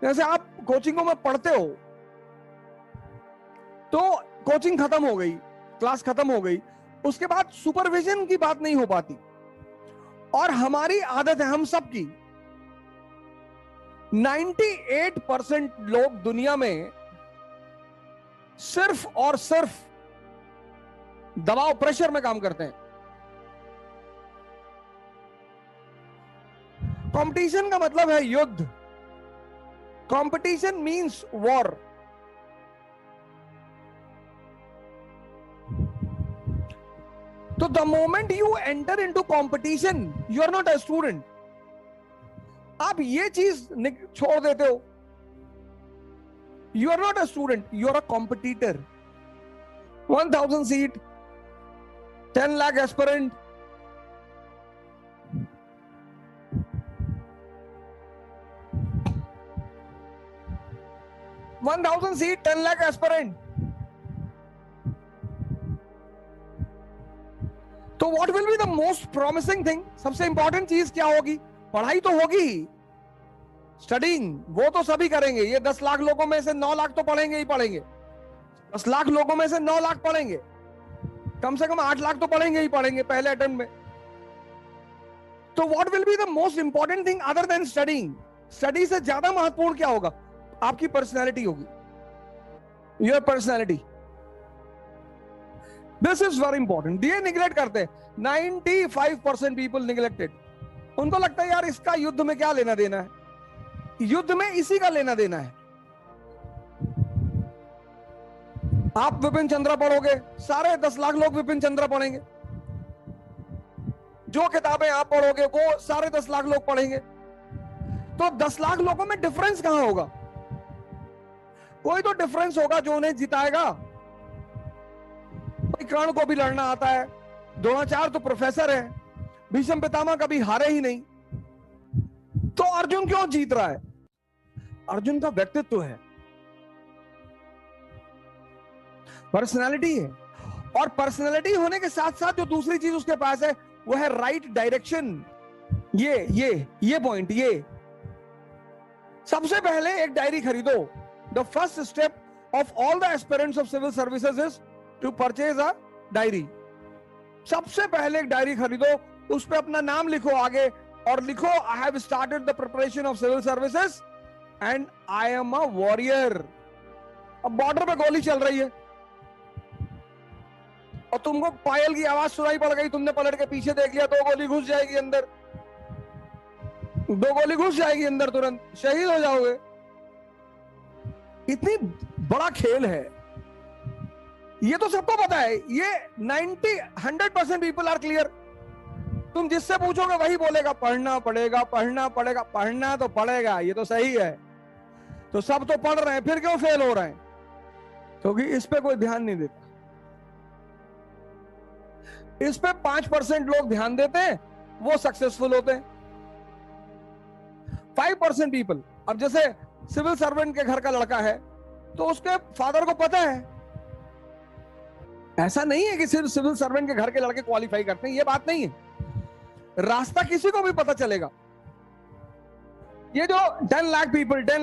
जैसे आप कोचिंगों में पढ़ते हो तो कोचिंग खत्म हो गई, क्लास खत्म हो गई, उसके बाद सुपरविजन की बात नहीं हो पाती। और हमारी आदत है, हम सब की, 98% लोग दुनिया में सिर्फ और सिर्फ दबाव, प्रेशर में काम करते हैं। कंपटीशन का मतलब है युद्ध। Competition means war. तो the moment you enter into competition, you are not a student. आप ये चीज छोड़ देते हो, you are not a student, you are a competitor. 1000 seat, 10 lakh aspirant, seat, 10 lakh aspirant. तो what will be the most promising thing? सबसे important चीज क्या होगी? पढ़ाई तो होगी ही, स्टडिंग वो तो सभी करेंगे। ये 10 लाख लोगों में से 9 लाख तो पढ़ेंगे ही पढ़ेंगे, 10 लाख लोगों में से 9 लाख पढ़ेंगे, कम से कम 8 लाख तो पढ़ेंगे ही पढ़ेंगे पहले अटेम्प्ट में। तो what will be the most important thing other than studying? Study से ज्यादा महत्वपूर्ण क्या होगा? आपकी पर्सनैलिटी होगी, your personality. This is very important. ये निगलेक्ट करते हैं, 95% पीपल निगलेक्टेड। उनको लगता है यार इसका युद्ध में क्या लेना देना है, युद्ध में इसी का लेना देना है। आप विपिन चंद्रा पढ़ोगे, सारे 10 लाख लोग विपिन चंद्रा पढ़ेंगे। जो किताबें आप पढ़ोगे वो सारे 10 लाख लोग पढ़ेंगे। तो 10 लाख लोगों में डिफरेंस कहां होगा? कोई तो डिफरेंस होगा जो उन्हें जिताएगा। कोई कर्ण को भी लड़ना आता है, द्रोणाचार्य तो प्रोफेसर है, भीष्म पितामह कभी हारे ही नहीं। तो अर्जुन क्यों जीत रहा है? अर्जुन का व्यक्तित्व है, पर्सनालिटी है। और पर्सनालिटी होने के साथ साथ जो दूसरी चीज उसके पास है वो है राइट डायरेक्शन। ये पॉइंट, ये सबसे पहले एक डायरी खरीदो। The first step of all the aspirants of civil services is to purchase a diary. सबसे पहले एक डायरी खरीदो, उस पर अपना नाम लिखो आगे और लिखो I have started the preparation of civil services and I am a warrior. अब बॉर्डर पे गोली चल रही है और तुमको पायल की आवाज सुनाई पड़ गई, तुमने पलट के पीछे देख लिया, 2 गोली घुस जाएगी अंदर, 2 गोली घुस जाएगी अंदर, तुरंत शहीद हो जाओगे। इतनी बड़ा खेल है, ये तो सबको पता है। ये 100% पीपल आर क्लियर। तुम जिससे पूछोगे वही बोलेगा पढ़ना पड़ेगा, पढ़ना पड़ेगा। पढ़ना तो पड़ेगा, ये तो सही है। तो सब तो पढ़ रहे हैं, फिर क्यों फेल हो रहे हैं? क्योंकि इस पे कोई ध्यान नहीं देता। इस पे 5% लोग ध्यान देते हैं, वो सक्सेसफुल होते हैं। 5% पीपल, अब जैसे सिविल सर्वेंट के घर का लड़का है तो उसके फादर को पता है। ऐसा नहीं है कि सिर्फ सिविल सर्वेंट के घर के लड़के क्वालिफाई करते हैं, ये बात नहीं है। रास्ता किसी को भी पता चलेगा। ये जो 10 lakh people, 10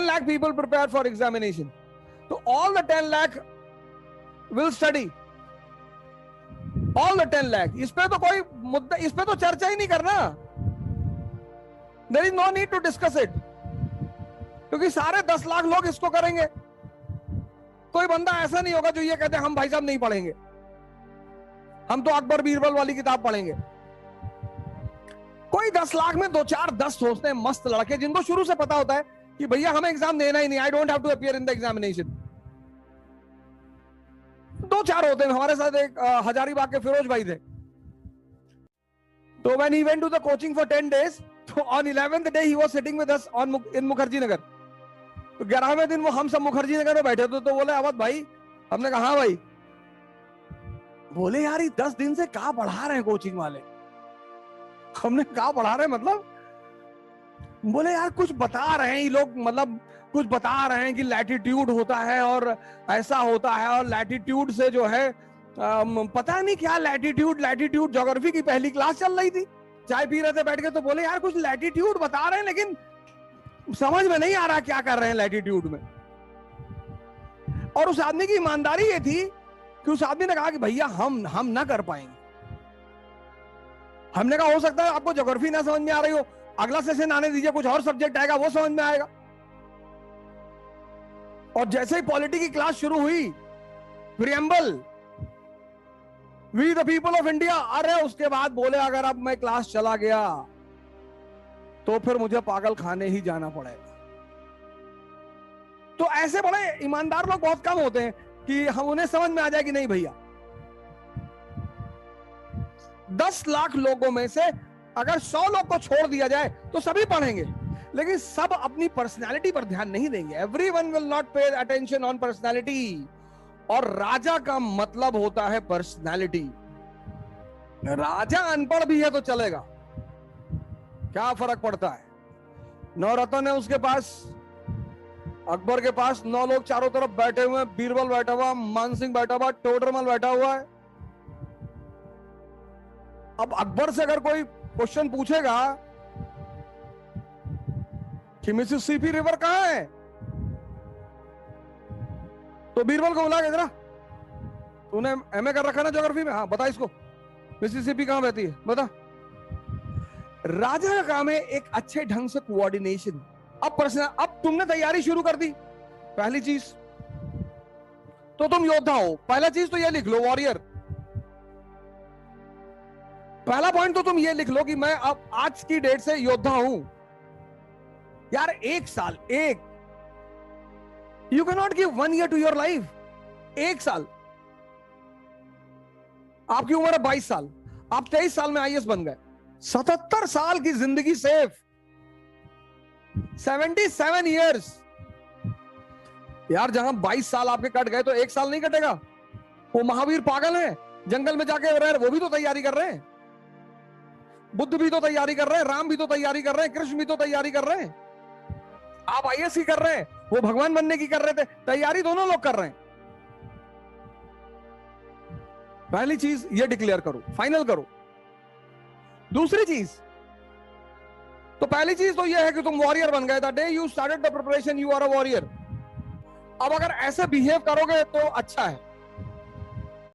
lakh people prepare for examination, तो all the 10 lakh will study, all the 10 lakh. इस पे तो कोई मुद्दा, इस पे तो चर्चा ही नहीं करना। There is no need to discuss it, क्योंकि सारे 10 लाख लोग इसको करेंगे। कोई बंदा ऐसा नहीं होगा जो ये कहते हम भाई साहब नहीं पढ़ेंगे, हम तो अकबर बीरबल वाली किताब पढ़ेंगे। कोई 10 लाख में 2-4 10 सोचते हैं मस्त लड़के, जिनको शुरू से पता होता है कि भैया हमें एग्जाम देना ही नहीं, I don't have to appear in the examination. 2-4 होते हैं। हमारे साथ एक हजारीबाग के फिरोज भाई थे। तो when he went to the coaching for 10 days, तो on 11th day he was sitting with us in Mukherjee Nagar. तो 11वें दिन वो हम सब मुखर्जी नगर में बैठे थे। तो बोले अवध भाई, हमने कहा हाँ भाई। बोले यार ये 10 दिन से क्या पढ़ा रहे हैं कोचिंग वाले? हमने कहा पढ़ा रहे हैं मतलब? बोले यार कुछ बता रहे हैं ये लोग, मतलब कुछ बता रहे हैं कि लैटिट्यूड होता है और ऐसा होता है, और लैटिट्यूड से जो है पता नहीं क्या लैटिट्यूड ज्योग्राफी की पहली क्लास चल रही थी, चाय पी रहे थे बैठ के। तो बोले यार कुछ लैटिट्यूड बता रहे हैं, लेकिन समझ में नहीं आ रहा क्या कर रहे हैं लैटिट्यूड में। और उस आदमी की ईमानदारी ये थी कि उस आदमी ने कहा कि भैया हम ना कर पाएंगे। हमने कहा हो सकता है आपको ज्योग्राफी ना समझ में आ रही हो, अगला सेशन आने दीजिए, कुछ और सब्जेक्ट आएगा वो समझ में आएगा। और जैसे ही पॉलिटी की क्लास शुरू हुई, preamble, we the people of India, अरे उसके बाद बोले अगर अब मैं क्लास चला गया तो फिर मुझे पागल खाने ही जाना पड़ेगा। तो ऐसे बड़े ईमानदार लोग बहुत कम होते हैं कि हम उन्हें समझ में आ जाए कि नहीं भैया। 10 लाख लोगों में से अगर 100 लोग को छोड़ दिया जाए तो सभी पढ़ेंगे, लेकिन सब अपनी पर्सनालिटी पर ध्यान नहीं देंगे। Everyone will not pay attention on personality. और राजा का मतलब होता है पर्सनालिटी। राजा अनपढ़ भी है तो चलेगा, क्या फर्क पड़ता है। नवरत्न है उसके पास, अकबर के पास 9 लोग चारों तरफ बैठे हुए हैं, बीरबल बैठा हुआ, मानसिंह बैठा हुआ, टोडरमल बैठा हुआ है। अब अकबर से अगर कोई क्वेश्चन पूछेगा कि मिसिसिपी रिवर कहां है, तो बीरबल को बुला के, जरा तूने एमए कर रखा ना ज्योग्राफी में, हाँ बता इसको मिसिसिपी कहां बहती है बता। राजा का काम है एक अच्छे ढंग से कोऑर्डिनेशन। अब तुमने तैयारी शुरू कर दी, पहली चीज तो तुम योद्धा हो। पहला चीज तो ये लिख लो, वॉरियर। पहला पॉइंट तो तुम ये लिख लो कि मैं अब आज की डेट से योद्धा हूं। यार 1 साल, you can not give 1 year to your life. 1 साल, आपकी उम्र है 22 साल, आप 23 साल में आईएएस बन गए, 77 साल की जिंदगी सेफ, 77 ईयर्स। यार जहां 22 साल आपके कट गए तो 1 साल नहीं कटेगा। वो महावीर पागल है, जंगल में जाके रह, वो भी तो तैयारी कर रहे हैं, बुद्ध भी तो तैयारी कर रहे हैं, राम भी तो तैयारी कर रहे हैं, कृष्ण भी तो तैयारी कर रहे हैं। आप आईएएस की कर रहे हैं, वो भगवान बनने की कर रहे थे, तैयारी दोनों लोग कर रहे हैं। पहली चीज ये डिक्लेयर करो, फाइनल करो। दूसरी चीज, तो पहली चीज तो ये है कि तुम वॉरियर बन गए। The day you started the preparation you are a warrior. अब अगर ऐसे बिहेव करोगे तो अच्छा है।